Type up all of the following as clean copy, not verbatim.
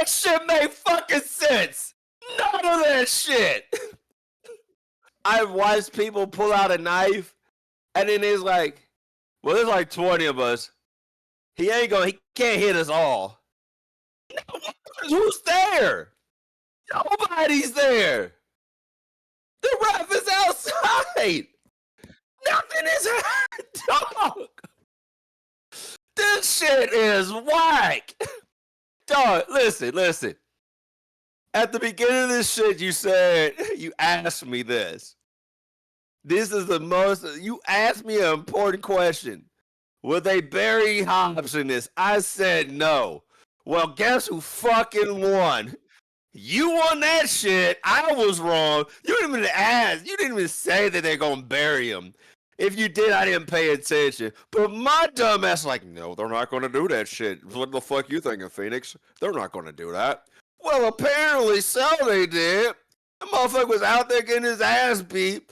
that shit made fucking sense. None of that shit. I've watched people pull out a knife, and then it's like, well, there's like 20 of us. He can't hit us all. Who's there? Nobody's there. The ref is outside. Nothing is dog. This shit is whack. Dog, listen. At the beginning of this shit, you asked me this. This is you asked me an important question. Will they bury Hobbs in this? I said no. Well, guess who fucking won? You won that shit. I was wrong. You didn't even ask. You didn't even say that they're going to bury him. If you did, I didn't pay attention. But my dumb ass like, no, they're not going to do that shit. What the fuck you thinking, Phoenix? They're not going to do that. Well, apparently so they did. The motherfucker was out there getting his ass beat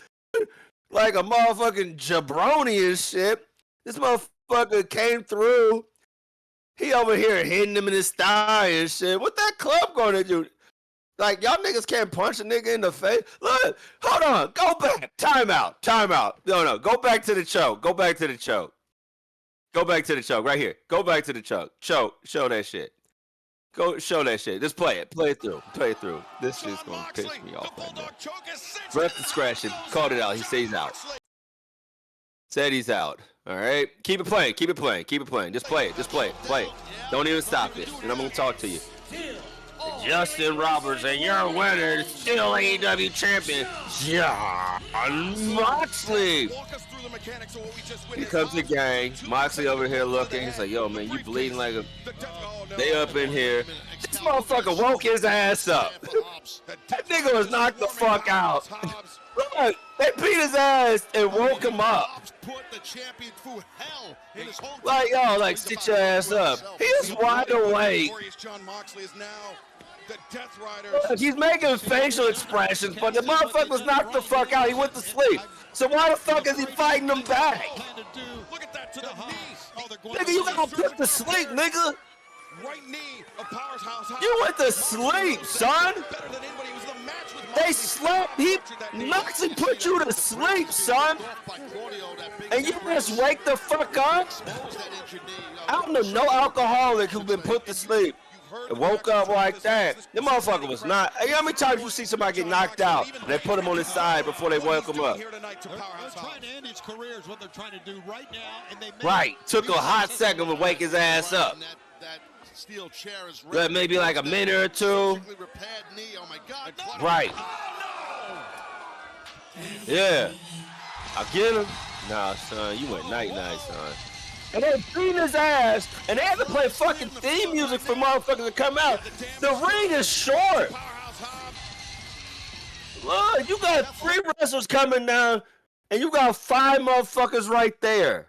like a motherfucking jabroni and shit. This motherfucker came through. He over here hitting him in his thigh and shit. What that club going to do? Like, y'all niggas can't punch a nigga in the face. Look, hold on. Go back. Time out. No. Go back to the choke. Go back to the choke. Right here. Go back to the choke. Show that shit. Go show that shit. Just play it. Play it through. This shit's going to piss me off right now. Ref discretion. Called it out. He said he's out. Said he's out. All right? Keep it playing. Just play it. Don't even stop it. And I'm going to talk to you. Justin Roberts, and your winner, still AEW champion, Jon Moxley. Here comes the gang. Moxley over here looking. He's like, yo, man, you bleeding like a... They up in here. This motherfucker woke his ass up. That nigga was knocked the fuck out. Look, they beat his ass and woke him up. Like, yo, like, sit your ass up. He is wide awake. Look, he's making facial expressions, but the motherfucker was knocked the fuck out. He went to sleep. So why the fuck is he fighting him back? Nigga, you gotta put to sleep, nigga. You went to sleep, son. They slept. Moxley put you to sleep, son. And you just wake the fuck up? I don't know no alcoholic who been put to sleep and woke up like that. The motherfucker was not. Hey, how many times you see somebody get knocked out and they put him on his side before they wake him up? Right. Took a hot second to wake his ass up. Maybe like a minute or two. Right. Yeah. I get him. Nah, son, you went night-night, son. And they beat his ass, and they had to play fucking theme music for motherfuckers to come out. The ring is short. Look, you got 3 wrestlers coming down, and you got 5 motherfuckers right there.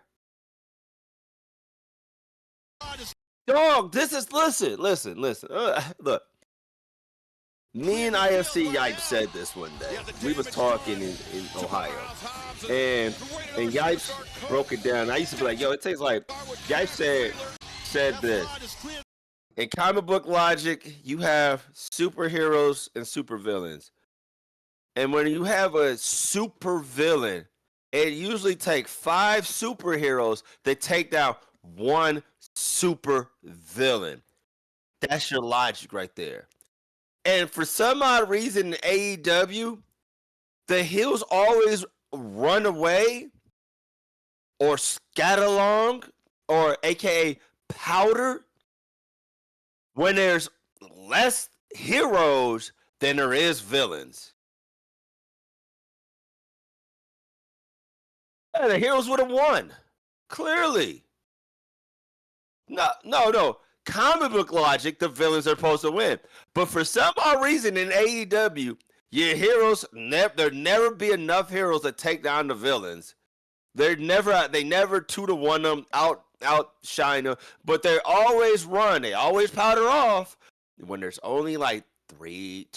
Dog, this is, listen. Look. Me and IFC Yipes said this one day. We was talking in Ohio. And Yipes broke it down. I used to be like, yo, it takes like, Yipes said this. In comic book logic, you have superheroes and supervillains. And when you have a supervillain, it usually takes 5 superheroes to take down 1 supervillain. That's your logic right there. And for some odd reason in AEW, the heels always run away or scatter along or aka powder when there's less heroes than there is villains. Yeah, the heroes would have won. Clearly. No. Comic book logic, the villains are supposed to win. But for some odd reason in AEW, your heroes, there never be enough heroes to take down the villains. They never 2-to-1 them, outshine them, but they always run. They always powder off. When there's only like 3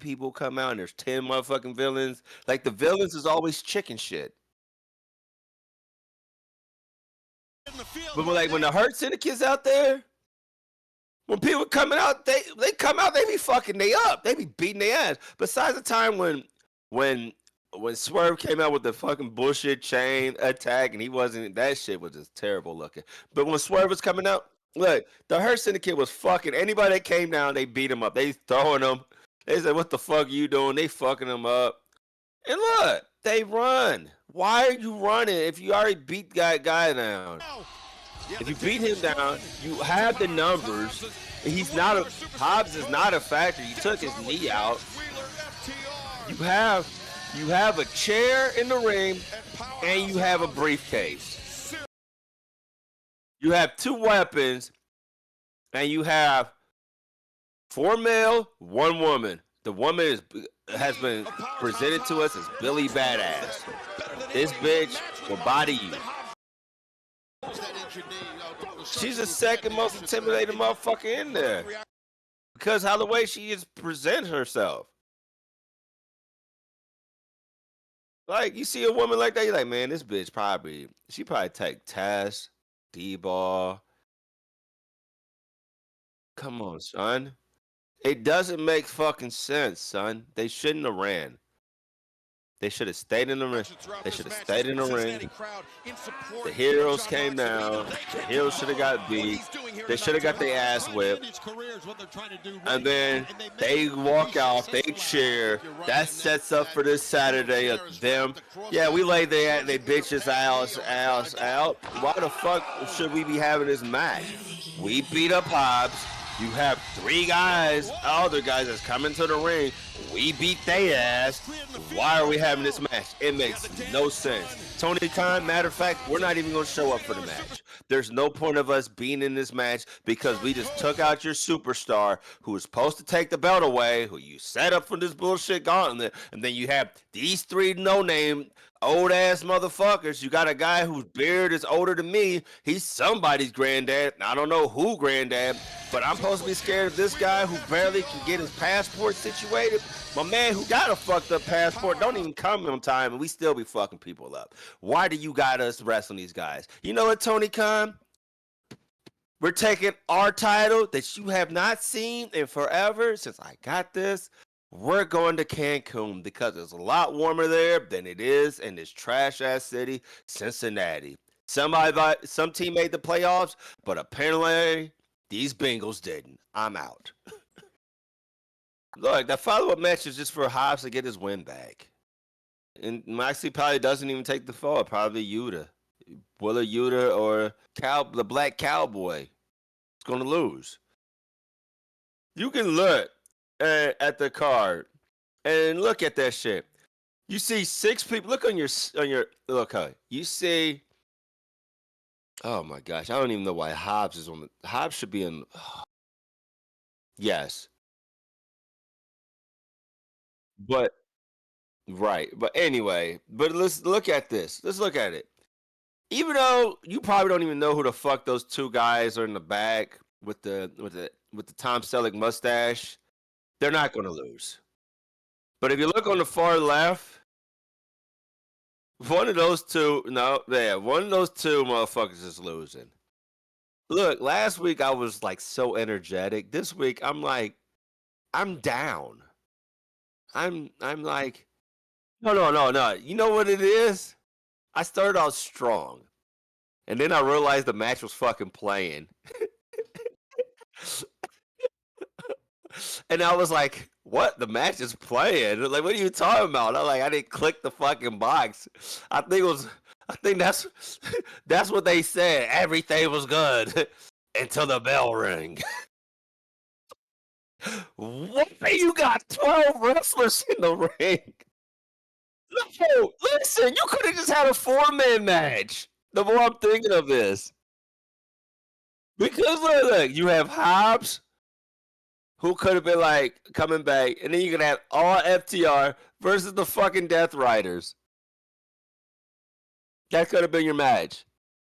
people come out and there's 10 motherfucking villains. Like the villains is always chicken shit. But like when the Hurt Syndicate's out there, When people coming out, they come out, they be fucking they up. They be beating their ass. Besides the time when Swerve came out with the fucking bullshit chain attack and he wasn't, that shit was just terrible looking. But when Swerve was coming out, look, the Hurt Syndicate was fucking anybody that came down, they beat him up. They throwing them. They said, "What the fuck are you doing?" They fucking them up. And look, they run. Why are you running if you already beat that guy down? If you beat him down, you have the numbers. He's not a Hobbs is not a factor. You took his knee out. You have a chair in the ring, and you have a briefcase. You have 2 weapons, and you have 4 male, 1 woman. The woman has been presented to us as Billy Badass. This bitch will body you. She's the second most intimidating motherfucker in there because how the way she is present herself. Like, you see a woman like that, you're like, man, this bitch she probably take Tess, D-Ball. Come on, son. It doesn't make fucking sense, son. They shouldn't have ran. They should have stayed in the ring. They should have stayed in the ring. The heroes came down. The heroes should have got beat. They should have got their ass whipped. And then they walk out. They cheer. That sets up for this Saturday of them. Yeah, we laid their bitches out. Why the fuck should we be having this match? We beat up Hobbs. You have 3 guys, other guys that's coming to the ring. We beat their ass. Why are we having this match? It makes no sense. Tony Khan, matter of fact, we're not even going to show up for the match. There's no point of us being in this match because we just took out your superstar who was supposed to take the belt away, who you set up for this bullshit gauntlet, and then you have these 3 no-name old-ass motherfuckers. You got a guy whose beard is older than me. He's somebody's granddad. I don't know who granddad, but I'm supposed to be scared of this guy who barely can get his passport situated. My man who got a fucked up passport don't even come on time, and we still be fucking people up. Why do you got us wrestling these guys? You know what, Tony Khan? We're taking our title that you have not seen in forever since I got this. We're going to Cancun because it's a lot warmer there than it is in this trash-ass city, Cincinnati. Some team made the playoffs, but apparently these Bengals didn't. I'm out. Look, that follow-up match is just for Hobbs to get his win back. And Moxley probably doesn't even take the fall. Probably Yuta. Willa Yuta or the Black Cowboy is going to lose. You can look at the card and look at that shit. You see 6 people. Look on your look. You see. Oh my gosh, I don't even know why Hobbs is on the. Hobbs should be in. Yes. But right. But anyway, but let's look at this. Let's look at it. Even though you probably don't even know who the fuck those 2 guys are in the back with the Tom Selleck mustache. They're not going to lose. But if you look on the far left, one of those 2 motherfuckers is losing. Look, last week I was like so energetic. This week I'm like, I'm down. I'm like, no. You know what it is? I started out strong. And then I realized the match was fucking playing. And I was like, what? The match is playing? Like, what are you talking about? I'm like, I didn't click the fucking box. I think that's what they said. Everything was good until the bell rang. What? You got 12 wrestlers in the ring. No, listen, you could have just had a 4-man match. The more I'm thinking of this. Because look, you have Hobbs, who could have been like coming back, and then you could have all FTR versus the fucking Death Riders. That could have been your match.